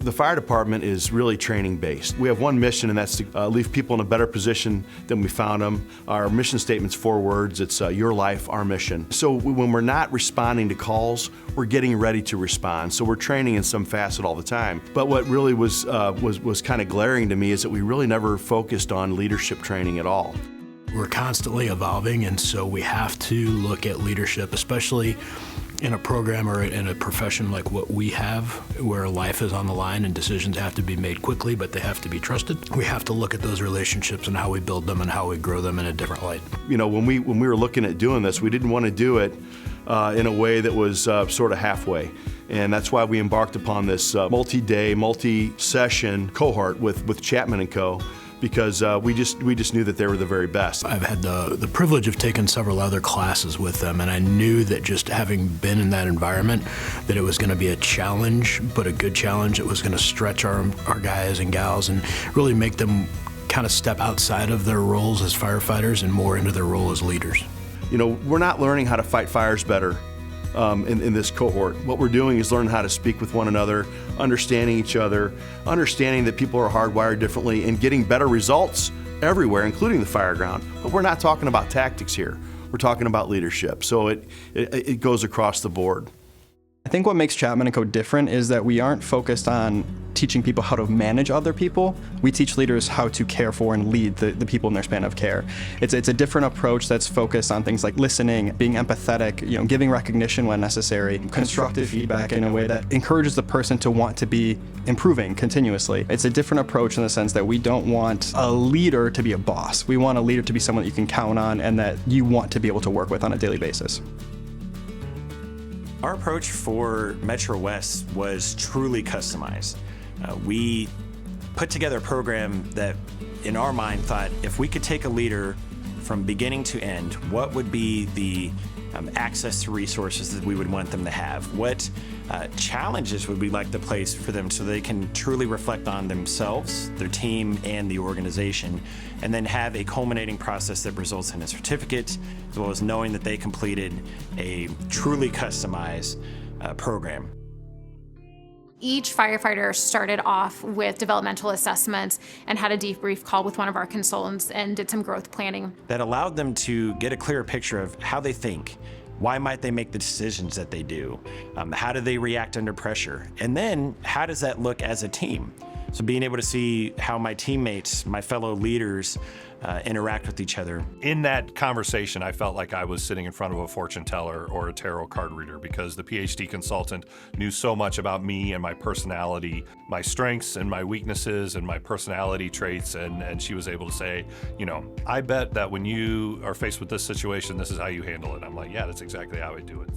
The fire department is really training based. We have one mission, and that's to leave people in a better position than we found them. Our mission statement's 4 words. It's your life, our mission. So when we're not responding to calls, we're getting ready to respond. So we're training in some facet all the time. But what really was kind of glaring to me is that we really never focused on leadership training at all. We're constantly evolving, and so we have to look at leadership, especially in a program or in a profession like what we have, where life is on the line and decisions have to be made quickly, but they have to be trusted. We have to look at those relationships and how we build them and how we grow them in a different light. You know, when we were looking at doing this, we didn't want to do it in a way that was sort of halfway. And that's why we embarked upon this multi-day, multi-session cohort with Chapman & Co., because we just knew that they were the very best. I've had the privilege of taking several other classes with them, and I knew that just having been in that environment, that it was going to be a challenge, but a good challenge. It was going to stretch our guys and gals and really make them kind of step outside of their roles as firefighters and more into their role as leaders. You know, we're not learning how to fight fires better in this cohort. What we're doing is learning how to speak with one another, understanding each other, understanding that people are hardwired differently, and getting better results everywhere, including the fire ground. But we're not talking about tactics here. We're talking about leadership. So it goes across the board. I think what makes Chapman & Co. different is that we aren't focused on teaching people how to manage other people. We teach leaders how to care for and lead the people in their span of care. It's a different approach that's focused on things like listening, being empathetic, giving recognition when necessary, constructive feedback in a way that encourages the person to want to be improving continuously. It's a different approach in the sense that we don't want a leader to be a boss. We want a leader to be someone that you can count on and that you want to be able to work with on a daily basis. Our approach for Metro West was truly customized. We put together a program that, in our mind, thought if we could take a leader from beginning to end, what would be the access to resources that we would want them to have? What challenges would we like to place for them so they can truly reflect on themselves, their team, and the organization, and then have a culminating process that results in a certificate, as well as knowing that they completed a truly customized program. Each firefighter started off with developmental assessments and had a debrief call with one of our consultants and did some growth planning. That allowed them to get a clearer picture of how they think. Why might they make the decisions that they do? How do they react under pressure? And then how does that look as a team? So being able to see how my teammates, my fellow leaders, interact with each other. In that conversation, I felt like I was sitting in front of a fortune teller or a tarot card reader, because the PhD consultant knew so much about me and my personality, my strengths and my weaknesses and my personality traits, and she was able to say, I bet that when you are faced with this situation, this is how you handle it. I'm like, yeah, that's exactly how I do it.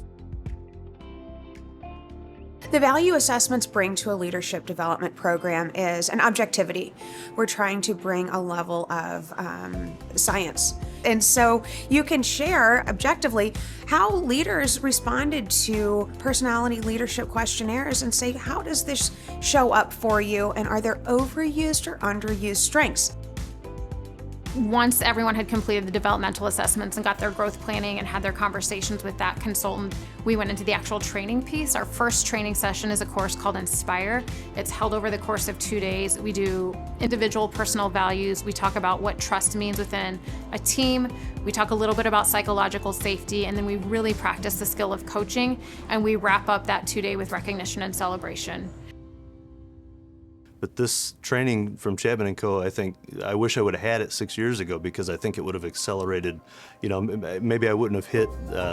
The value assessments bring to a leadership development program is an objectivity. We're trying to bring a level of science. And so you can share objectively how leaders responded to personality leadership questionnaires and say, how does this show up for you? And are there overused or underused strengths? Once everyone had completed the developmental assessments and got their growth planning and had their conversations with that consultant, we went into the actual training piece. Our first training session is a course called Inspire. It's held over the course of 2 days. We do individual personal values. We talk about what trust means within a team. We talk a little bit about psychological safety, and then we really practice the skill of coaching, and we wrap up that 2 day with recognition and celebration. But this training from Chapman & Co., I wish I would have had it 6 years ago, because I think it would have accelerated, maybe I wouldn't have hit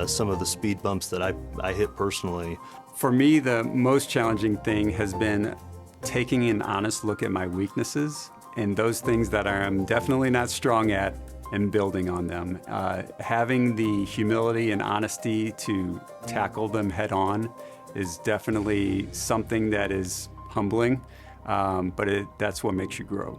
some of the speed bumps that I hit personally. For me, the most challenging thing has been taking an honest look at my weaknesses and those things that I'm definitely not strong at and building on them. Having the humility and honesty to tackle them head on is definitely something that is humbling. But that's what makes you grow.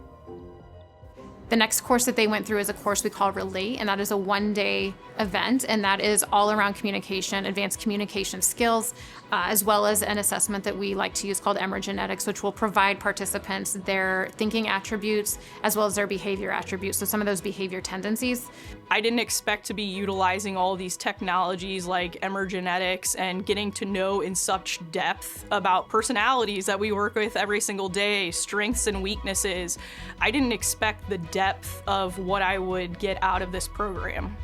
The next course that they went through is a course we call Relate, and that is a one-day event, and that is all around communication, advanced communication skills, as well as an assessment that we like to use called emergenetics, which will provide participants their thinking attributes as well as their behavior attributes, so some of those behavior tendencies. I didn't expect to be utilizing all these technologies like emergenetics and getting to know in such depth about personalities that we work with every single day, strengths and weaknesses. I didn't expect the depth of what I would get out of this program.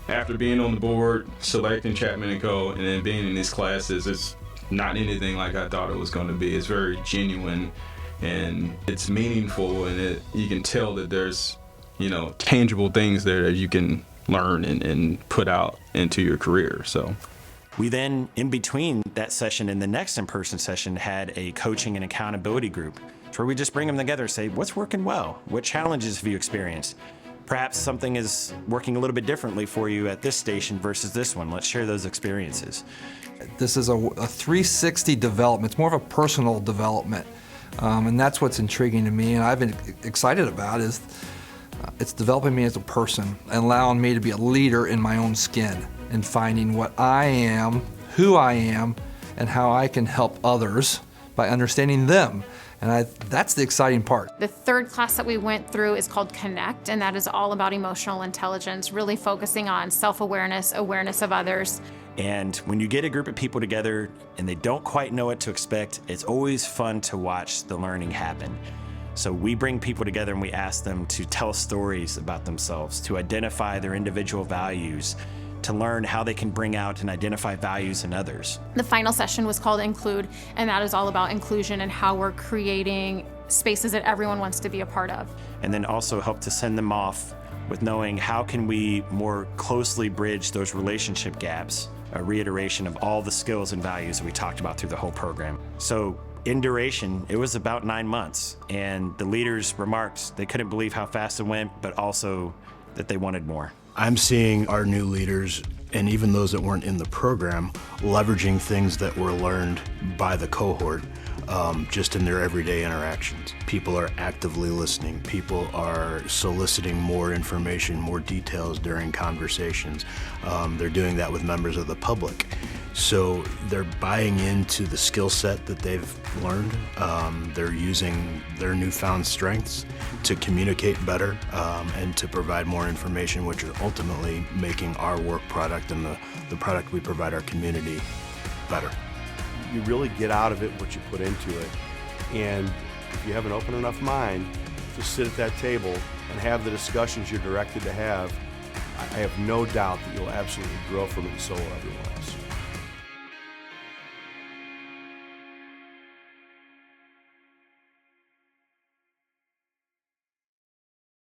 After being on the board, selecting Chapman & Co., and then being in these classes, it's not anything like I thought it was going to be. It's very genuine, and it's meaningful, and you can tell that there's, tangible things there that you can learn and put out into your career. So we then, in between that session and the next in-person session, had a coaching and accountability group where we just bring them together and say, what's working well? What challenges have you experienced? Perhaps something is working a little bit differently for you at this station versus this one. Let's share those experiences. This is a 360 development. It's more of a personal development. And that's what's intriguing to me and I've been excited about is it's developing me as a person and allowing me to be a leader in my own skin and finding what I am, who I am, and how I can help others by understanding them. And that's the exciting part. The third class that we went through is called Connect, and that is all about emotional intelligence, really focusing on self-awareness, awareness of others. And when you get a group of people together and they don't quite know what to expect, it's always fun to watch the learning happen. So we bring people together and we ask them to tell stories about themselves, to identify their individual values, to learn how they can bring out and identify values in others. The final session was called Include, and that is all about inclusion and how we're creating spaces that everyone wants to be a part of. And then also help to send them off with knowing how can we more closely bridge those relationship gaps, a reiteration of all the skills and values that we talked about through the whole program. So in duration, it was about 9 months, and the leaders remarked they couldn't believe how fast it went, but also that they wanted more. I'm seeing our new leaders, and even those that weren't in the program, leveraging things that were learned by the cohort just in their everyday interactions. People are actively listening. People are soliciting more information, more details during conversations. They're doing that with members of the public. So they're buying into the skill set that they've learned. They're using their newfound strengths to communicate better and to provide more information, which are ultimately making our work product and the product we provide our community better. You really get out of it what you put into it. And if you have an open enough mind to sit at that table and have the discussions you're directed to have, I have no doubt that you'll absolutely grow from it and so will everyone else.